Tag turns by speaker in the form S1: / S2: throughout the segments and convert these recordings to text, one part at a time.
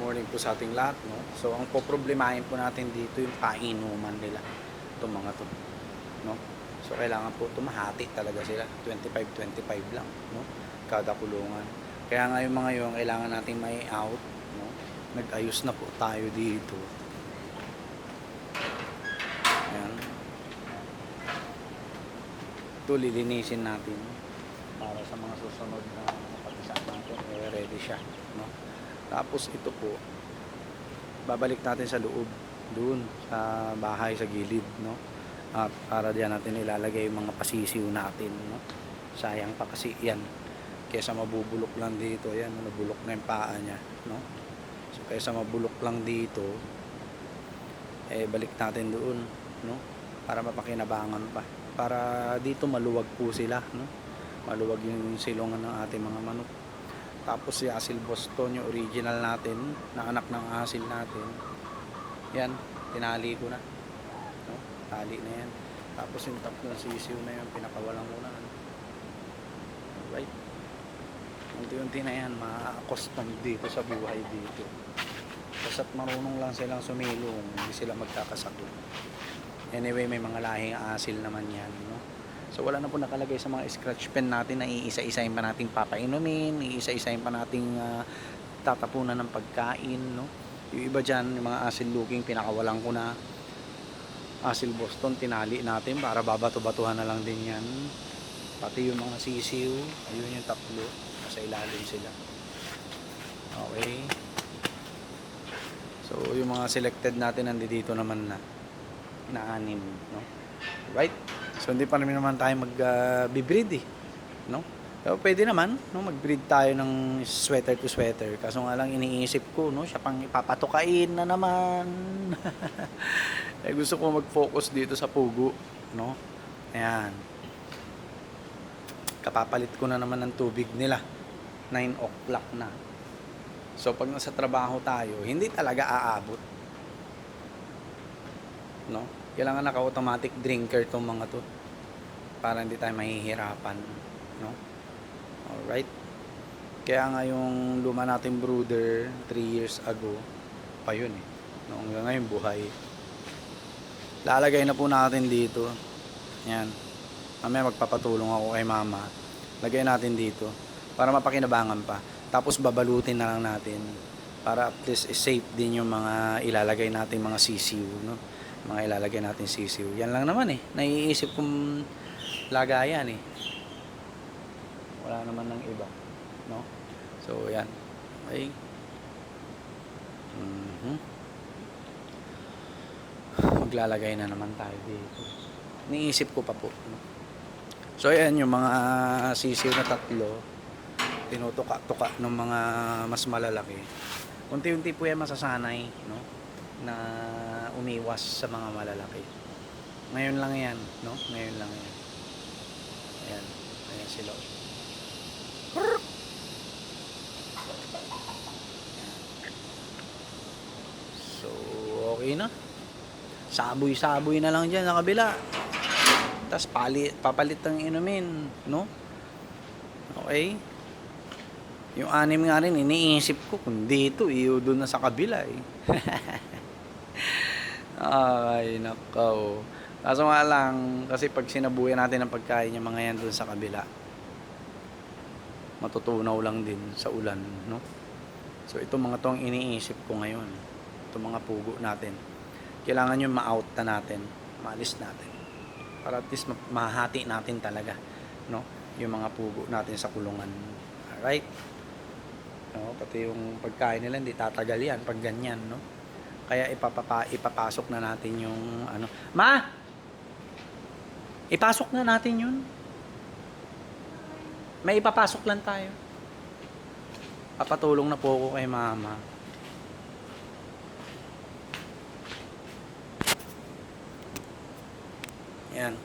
S1: Morning po sa ating lahat, no? So, ang poproblemahin po natin dito yung painuman nila. Itong mga to, no? So, kailangan po tumahati talaga sila. 25-25 lang, no? Kada kulungan. Kaya nga yung mga yun, kailangan natin may out, no? Nag-ayos na po tayo dito. Ayan. Ito, lilinisin natin para sa mga susunod na patisaan natin. Ready siya, no? Tapos ito po, babalik natin sa loob, doon sa bahay sa gilid, no? At para diyan natin ilalagay yung mga pasisiw natin, no? Sayang pa kasi yan. Kaysa mabubulok lang dito, ayan, nabulok na yung paa niya, no? So kaysa mabulok lang dito, balik natin doon, no? Para mapakinabangan pa. Para dito maluwag po sila, no? Maluwag yung silungan ng ating mga manok. Tapos si Asil Boston, yung original natin, na anak ng asil natin. Yan, tinali ko na. No? Tali na yan. Tapos yung tatlong sisiw na yun, pinakawalang ko na. Right? Unti-unti na yan, ma-accustom dito sa buhay dito. Basta't marunong lang silang sumilong, hindi sila magkakasakit. Anyway, may mga lahing asil naman yan, no? So wala na po nakalagay sa mga scratch pen natin na iisa-isahin pa nating papainumin, iisa-isahin pa nating tatapunan ng pagkain, no? Yung iba dyan, yung mga asil looking, pinakawalan ko na. Asil Boston, tinali natin para babato-batuhan na lang din yan. Pati yung mga sisiw, ayun yung tatlo, nasa ilalim sila. Okay. So yung mga selected natin nandito naman na anim, no? Right? So hindi pa naman tayo mag-breed no? Pero pwede naman, no, mag-breed tayo ng sweater to sweater. Kaso nga lang iniisip ko, no, siya pang ipapatukain na naman. Gusto ko mag-focus dito sa pugo, no? Ayan. Kapapalit ko na naman ng tubig nila. 9 o'clock na. So pag nasa trabaho tayo, hindi talaga aabot. No? Kailangan naka-automatic drinker tong mga to para hindi tayo mahihirapan, no? Alright. Kaya nga yung luma nating brooder 3 years ago pa yun no? Hanggang ngayon buhay. Lalagay na po natin dito. Yan. Mamaya magpapatulong ako kay mama. Lagay natin dito para mapakinabangan pa. Tapos babalutin na lang natin para at least safe din yung mga ilalagay natin mga sisiw, no? Mga ilalagay natin sisiw. Yan lang naman naiisip kong lagayan wala naman ng iba, no? So yan. Okay. Maglalagay na naman tayo dito. Niisip ko pa po, no? So ayan yung mga sisiw na tatlo, tinutuka-tuka ng mga mas malalaki. Unti-unti po yan masasanay, no? Na umiwas sa mga malalaki. Ngayon lang yan, no? Ngayon lang yan. Ayan. Ayan sila. So, okay na. Saboy-saboy na lang dyan sa kabila. Tapos papalit ng inumin, no? Okay. Yung anim nga rin, iniisip ko kung dito, iyo doon na sa kabila Ay, nakaw. Kaso nga lang, kasi pag sinabuyan natin ang pagkain yung mga yan doon sa kabila, matutunaw lang din sa ulan, no? So, itong mga tong iniisip ko ngayon. Itong mga pugo natin. Kailangan yung ma-out na natin, maalis natin. Para at least mahati natin talaga, no? Yung mga pugo natin sa kulungan. Alright? No? Pati yung pagkain nila, hindi tatagal yan pag ganyan, no? Kaya ipapasok na natin yung ano. Ma! Ipasok na natin yun. May ipapasok lang tayo. Papatulong na po ako kay mama. Yan.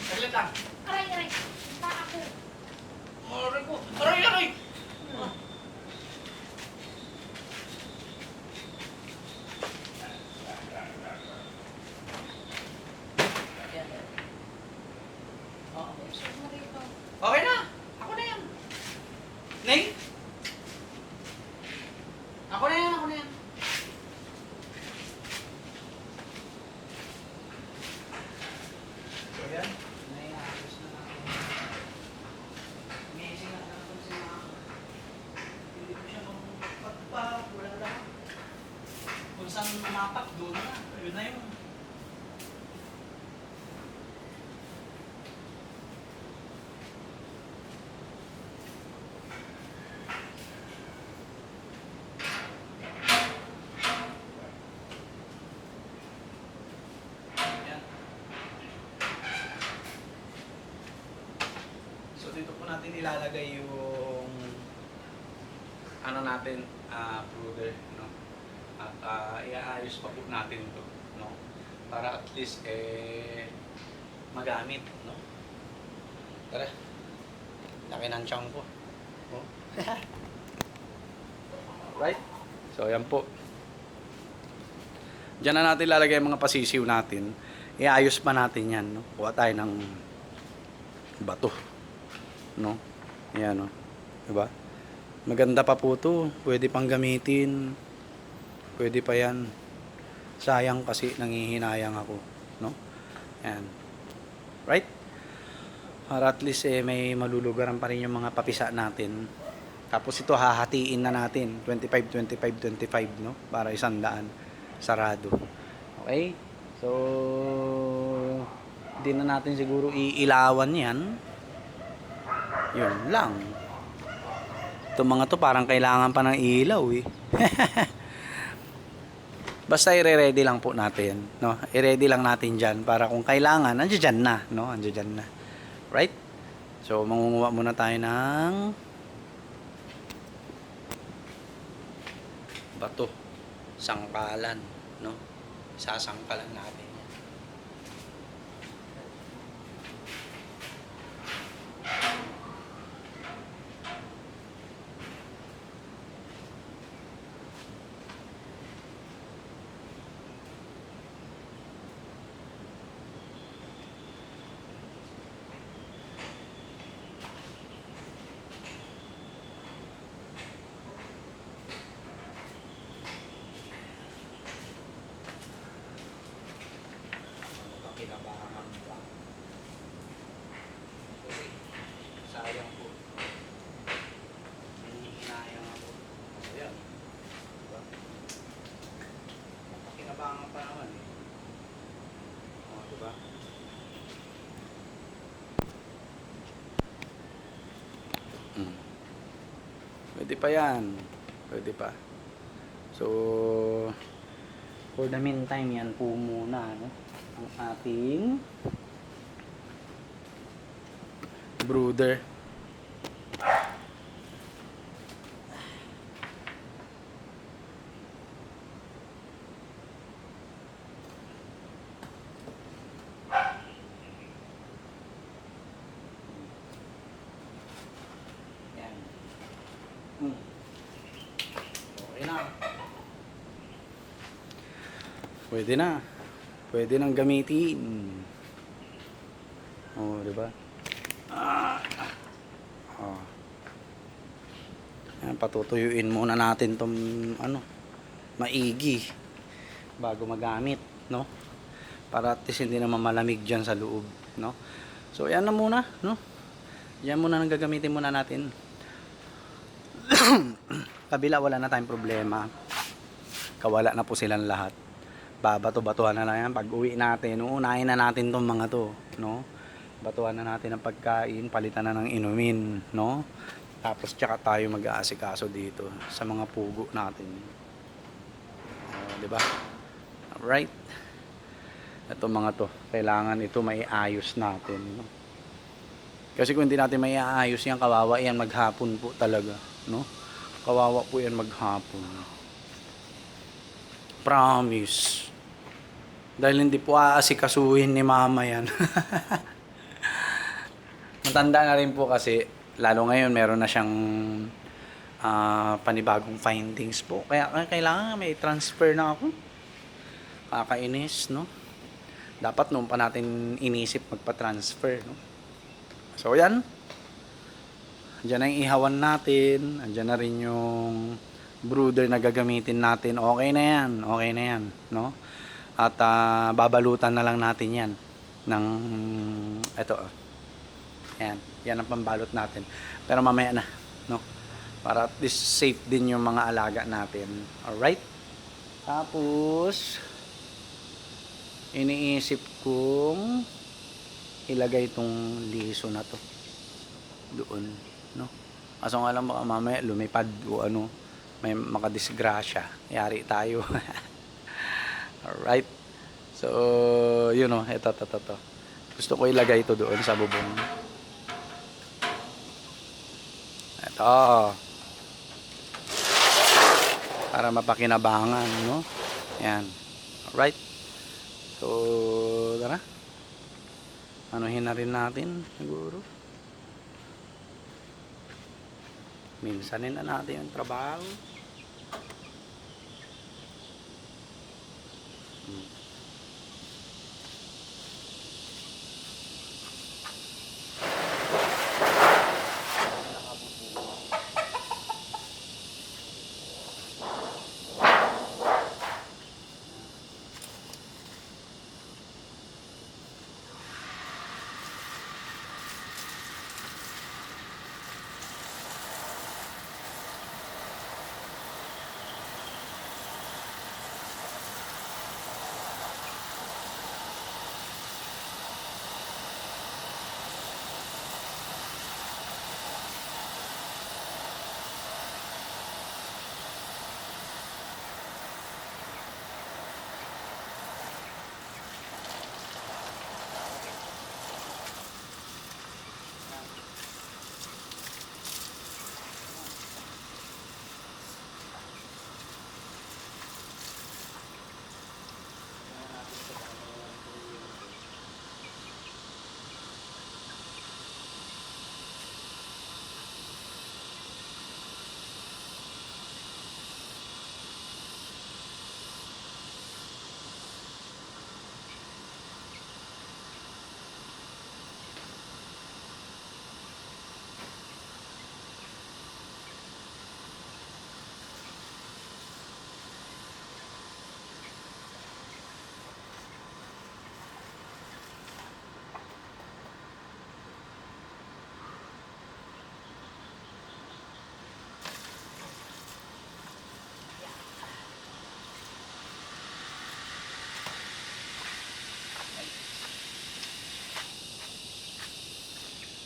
S1: Saglit lang.
S2: Aray, aray. Baka ako.
S1: Aray ko. Aray, aray.
S2: Sure mo rito.
S1: Okay na. Ako na yan. Neng? Ako na yan, ako na yan. So yan, naiayos na natin. Amazing na natin si Mama. Hindi ko siya magpagpa, wala lang. Kung saan umapak, doon na. Yun na yun. Yan. So dito po natin ilalagay yung ano natin, brother, no? At iaayos pa po natin ito, no? Para at least magamit, no? Tara. Laki ng tiyan ko. Oh. Right? So yan po. Diyan na natin lalagay ang mga pasisiw natin. Iayos pa natin yan, no? Kuha tayo ng bato, no? Yan, no? Diba? Maganda pa po to. Pwede pang gamitin. Pwede pa yan. Sayang kasi nangihinayang ako, no? Yan. Right? Para at least may malulugaran pa rin yung mga papisa natin. Tapos ito hahatiin na natin. 25, 25, 25, no? Para 100. Sarado. Okay? So, hindi na natin siguro iilawan yan. Yun lang. Itong mga to parang kailangan pa ng ilaw eh. Basta i-ready lang po natin, no? I-ready lang natin diyan para kung kailangan, andiyan na, no? Andiyan na. Right? So, mangunguha muna tayo ng bato, sangkalan, no? Sasangkalan natin yan. Kinabahan pa. Sorry. Sayang po. Hinihinayang ako. Ayan. Diba? Kinabahan pa naman eh. O, diba? Pwede pa yan. Pwede pa. So, for the meantime, yan po muna, no? Ang ating brooder. Yan. Okay na. Pwede na. Pwede nang gamitin. Oh, di ba? Oh. Yan, patutuyuin muna natin tong ano, maigi bago magamit, no? Para at least hindi naman malamig diyan sa loob, no? So, yan na muna, no? Yan muna nang gagamitin muna natin. Kabila wala na tayong problema. Kawala na po silang lahat. Babato-batuhan na lang yan. Pag uwi natin, uunahin na natin tong mga to, no? Batuhan na natin ang pagkain, palitan na ng inumin, no? Tapos tsaka tayo mag-aasikaso dito sa mga pugo natin. Di ba? Alright. Ito mga to, kailangan ito maiayos natin, no? Kasi kung hindi natin maiayos yan, kawawa yan maghapon po talaga, no? Kawawa po yan maghapon. Promise. Dahil hindi po aasikasuhin ni mama yan. Matanda na rin po kasi, lalo ngayon meron na siyang panibagong findings po. Kaya kailangan may transfer na ako. Kakainis, no? Dapat noon pa natin inisip magpa-transfer, no? So, yan. Andiyan na yung ihawan natin. Andiyan na rin yung brooder na gagamitin natin. Okay na yan. Okay na yan, no? At babalutan na lang natin yan ng ito. Yan. Yan ang pambalot natin. Pero mamaya na, no? Para at least safe din yung mga alaga natin. Alright? Tapos, iniisip kong ilagay itong liso na to doon, no? Kaso nga lang baka mamaya lumipad o ano, may makadisgrasya. Yari tayo. Alright? So, yun o, ito. Gusto ko ilagay ito doon sa bubong. Ito. Para mapakinabangan, no? Yan. Alright? So, tara. Anuhin na rin natin, siguro. Minsanin na natin yung trabaho.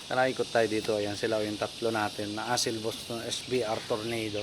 S1: Tara, ikot tayo dito. Ayan sila yung tatlo natin na Asil Boston SBR Tornado.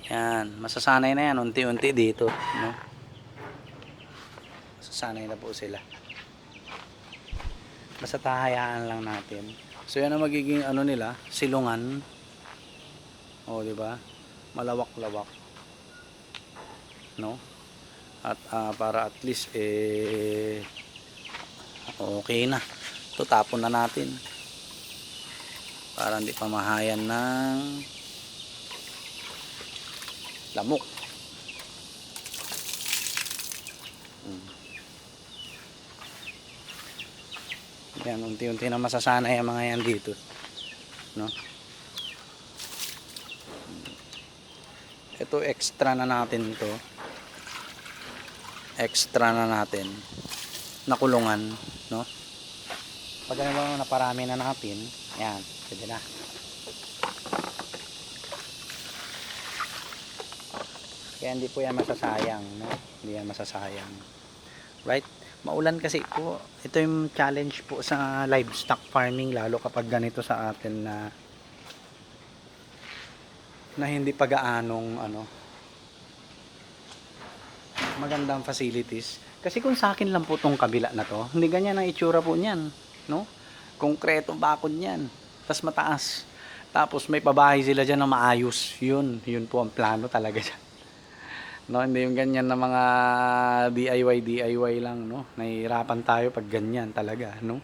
S1: Yan, masasanay na yan unti-unti dito, no? Masasanay na po sila. Basta tahayaan lang natin. So yan ang magiging ano nila, silungan. Oh, di ba? Malawak-lawak. No? At para at least okay na. Ito tapon na natin. Para hindi pamahayan ng lamok. Yan, unti-unti na masasanay ang mga yan dito. No? Ito extra na natin to. Extra na natin. Nakulungan, no? Pag ano naparami na natin, yan, pwede na. Kaya hindi po yan masasayang, no? Hindi yan masasayang. Right? Maulan kasi po. Ito yung challenge po sa livestock farming, lalo kapag ganito sa atin na hindi pag-aanong magandang facilities. Kasi kung sa akin lang po tong kabila na to, hindi ganyan ang itsura po niyan, no? Konkretong bakod niyan. Tas mataas. Tapos may pabahay sila diyan na maayos. Yun po ang plano talaga diyan. No, hindi yung ganyan na mga DIY lang, no? Nahihirapan tayo pag ganyan talaga, no?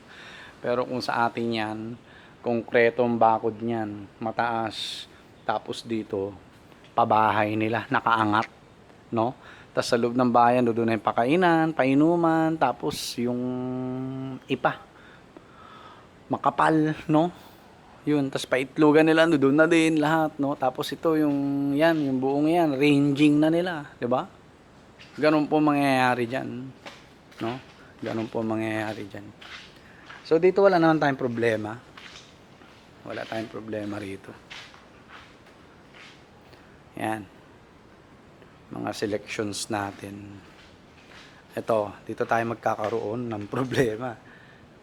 S1: Pero kung sa atin yan, konkretong bakod niyan, mataas, tapos dito, pabahay nila, nakaangat, no? Tapos sa loob ng bayan, doon na yung pakainan, painuman, tapos yung ipa, makapal, no? Yun, tapos paitlogan nila, doon na din lahat, no? Tapos ito yung yan, yung buong yan, ranging na nila, 'di ba? Ganun po mangyayari diyan, no? Ganun po mangyayari diyan. So dito wala naman tayong problema. Wala tayong problema rito. Yan. Mga selections natin. Ito, dito tayo magkakaroon ng problema,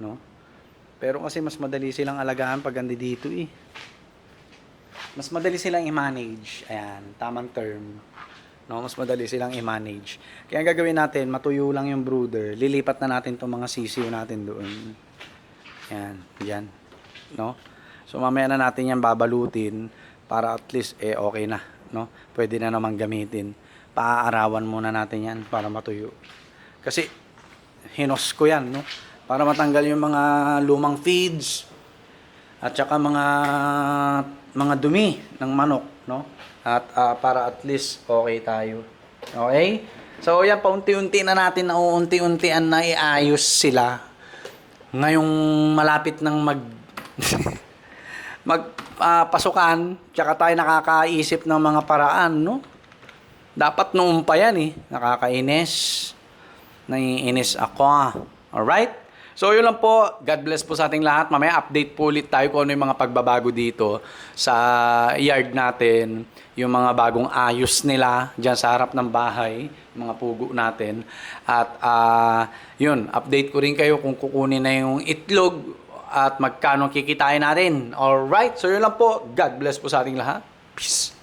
S1: no? Pero kasi mas madali silang alagaan pag andi dito eh. Mas madali silang i-manage. Ayan, tamang term. No, mas madali silang i-manage. Kaya ang gagawin natin, matuyo lang yung brooder. Lilipat na natin 'tong mga sisiw natin doon. Ayan, diyan. No? So mamaya na natin 'yan babalutin para at least okay na, no? Pwede na naman gamitin. Paaarawan muna natin 'yan para matuyo. Kasi hinos ko 'yan, no? Para matanggal yung mga lumang feeds at saka mga dumi ng manok, no? At para at least okay tayo. Okay? So yan, paunti-unti na natin, nauunti-untian na iayos sila. Ngayong malapit ng pasukan, tsaka tayo nakakaisip ng mga paraan, no? Dapat noon pa yan eh. Nakakainis. Naiinis ako. Alright? So yun lang po. God bless po sa ating lahat. Mamaya update po ulit tayo kung ano yung mga pagbabago dito sa yard natin. Yung mga bagong ayos nila dyan sa harap ng bahay. Mga pugo natin. At yun, update ko rin kayo kung kukunin na yung itlog at magkano kikitain natin. Alright? So yun lang po. God bless po sa ating lahat. Peace.